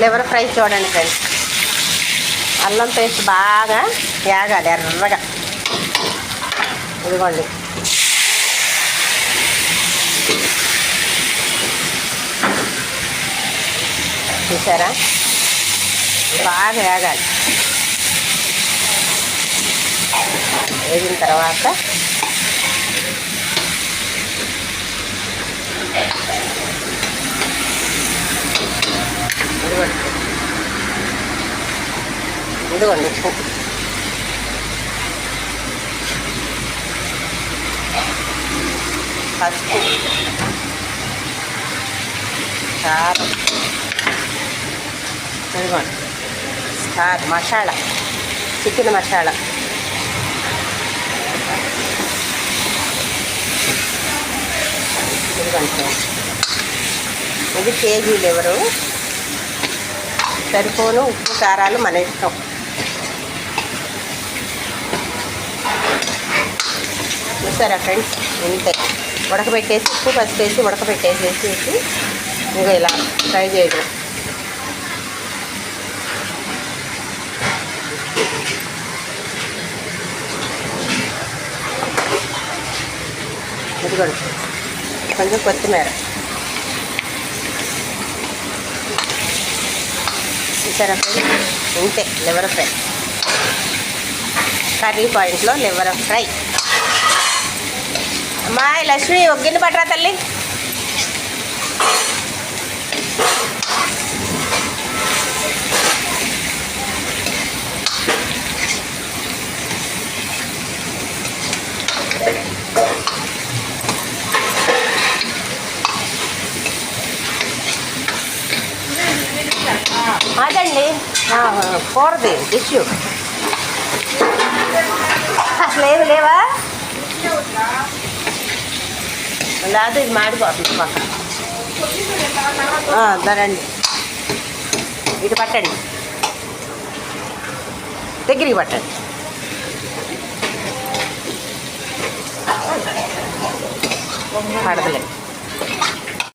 Liver fry చూడండి friends. అల్లం paste బాగా వేగాలి ఎర్రగా. ఇదిగోండి చూసారా, బాగా వేగాలి. వేగిన తర్వాత ఇదిగోండి ఉప్పు, పసుపు, కారం, ఇదిగోండి స్టార్ మసాలా, చికెన్ మసాలా, ఇదిగోండి. ఇది కేజీ లివరు. సరిపోను ఉప్పు కారాలు మన ఇష్టం. చూసారా ఫ్రెండ్స్, ఇంతే. ఉడకబెట్టేసి ఉప్పు పసుపు వేసి ఉడకబెట్టేసేసి ఇంకా ఇలా ఫ్రై చేయడం. ఇదిగోండి కొంచెం కొత్తిమీర. చూసారా ఫ్రెండ్స్, ఇంతే లివర్ ఫ్రై. కర్రీ పాయింట్లో లివర్ ఫ్రై. అమ్మా లక్ష్మి ఒక గిన్నె పట్టరా తల్లి. అదండి కూరది డిష్యూ లేదు లేవా? లేదు, ఇది మాడిపోతుంది పక్కన. దండి ఇటు పట్టండి, దగ్గరికి పట్టండి. పడదలే.